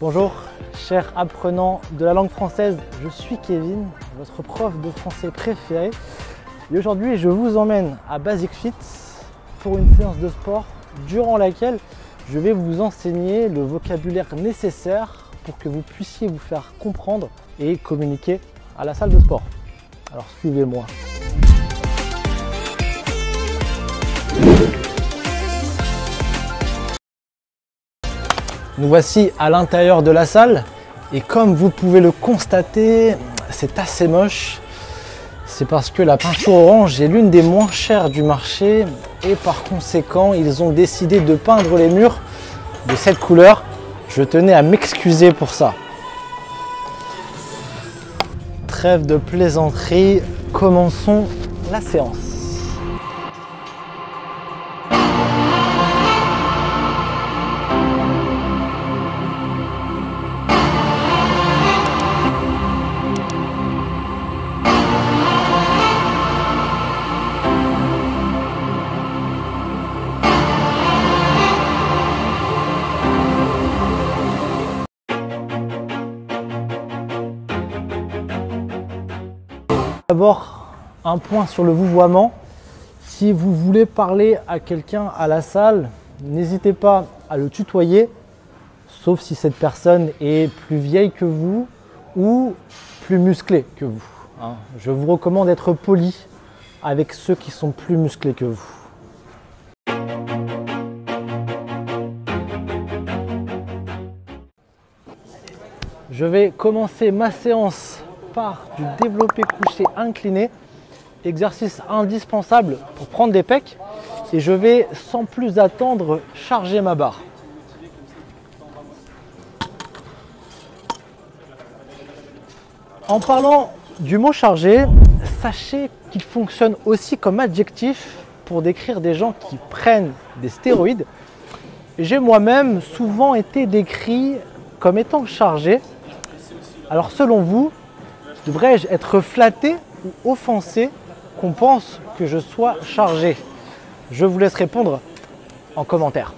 Bonjour, chers apprenants de la langue française, je suis Kevin, votre prof de français préféré. Et aujourd'hui, je vous emmène à Basic Fit pour une séance de sport durant laquelle je vais vous enseigner le vocabulaire nécessaire pour que vous puissiez vous faire comprendre et communiquer à la salle de sport. Alors suivez-moi. Nous voici à l'intérieur de la salle et comme vous pouvez le constater, c'est assez moche. C'est parce que la peinture orange est l'une des moins chères du marché et par conséquent, ils ont décidé de peindre les murs de cette couleur. Je tenais à m'excuser pour ça. Trêve de plaisanterie, commençons la séance. D'abord, un point sur le vouvoiement. Si vous voulez parler à quelqu'un à la salle, n'hésitez pas à le tutoyer, sauf si cette personne est plus vieille que vous ou plus musclée que vous. Je vous recommande d'être poli avec ceux qui sont plus musclés que vous. Je vais commencer ma séance par du développé couché incliné, exercice indispensable pour prendre des pecs, et je vais sans plus attendre charger ma barre. En parlant du mot charger, sachez qu'il fonctionne aussi comme adjectif pour décrire des gens qui prennent des stéroïdes. J'ai moi-même souvent été décrit comme étant chargé. Alors selon vous, devrais-je être flatté ou offensé qu'on pense que je sois chargé? Je vous laisse répondre en commentaire.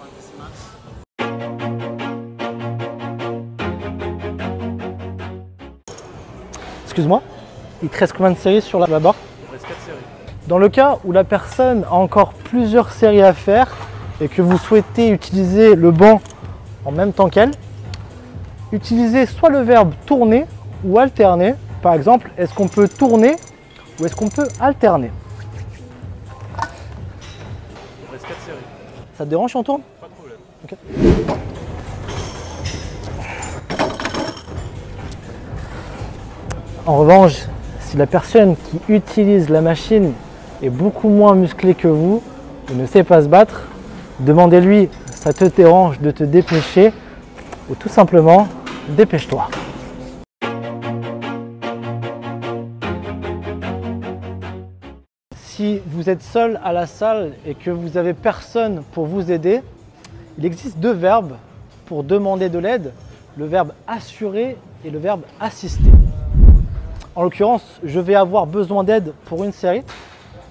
Excuse-moi, il te reste combien de séries sur la barre? Il reste 4 séries. Dans le cas où la personne a encore plusieurs séries à faire et que vous souhaitez utiliser le banc en même temps qu'elle, utilisez soit le verbe tourner ou alterner. Par exemple, est-ce qu'on peut tourner ou est-ce qu'on peut alterner? Il reste 4 séries. Ça te dérange si on tourne? Pas de problème. Okay. En revanche, si la personne qui utilise la machine est beaucoup moins musclée que vous et ne sait pas se battre, demandez-lui ça te dérange de te dépêcher ou tout simplement dépêche-toi. Si vous êtes seul à la salle et que vous n'avez personne pour vous aider, il existe deux verbes pour demander de l'aide, le verbe assurer et le verbe assister. En l'occurrence, je vais avoir besoin d'aide pour une série,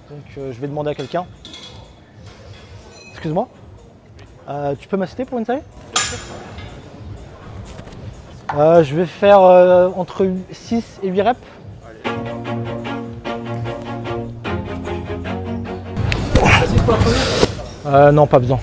donc je vais demander à quelqu'un. Excuse-moi, tu peux m'assister pour une série? Je vais faire entre 6 et 8 reps. Non, pas besoin.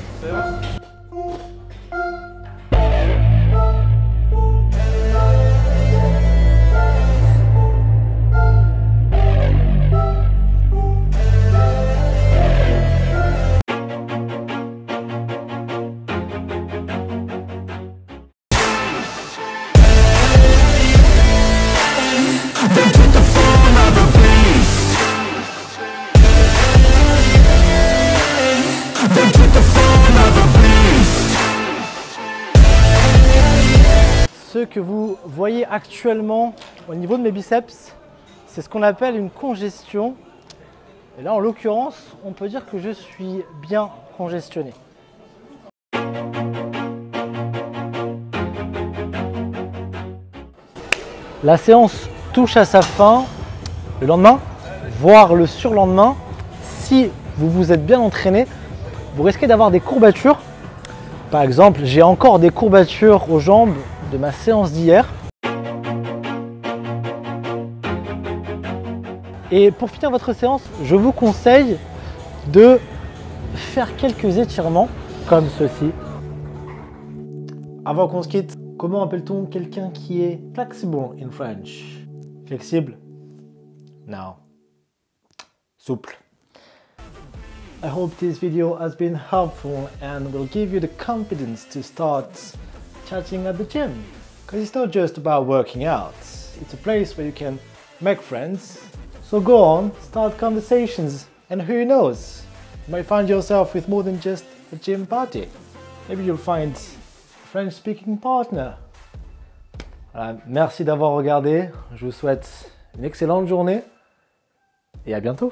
Ce que vous voyez actuellement au niveau de mes biceps, c'est ce qu'on appelle une congestion. Et là, en l'occurrence, on peut dire que je suis bien congestionné. La séance touche à sa fin. Le lendemain, voire le surlendemain, si vous vous êtes bien entraîné, vous risquez d'avoir des courbatures. Par exemple, j'ai encore des courbatures aux jambes de ma séance d'hier. Et pour finir votre séance, je vous conseille de faire quelques étirements comme ceci. Avant qu'on se quitte, comment appelle-t-on quelqu'un qui est flexible in French? Flexible? Non. Souple. I hope this video has been helpful and will give you the confidence to start chatting at the gym. Because it's not just about working out, it's a place where you can make friends. So go on, start conversations, and who knows, you might find yourself with more than just a gym party. Maybe you'll find a French-speaking partner. Voilà, merci d'avoir regardé, je vous souhaite une excellente journée et à bientôt.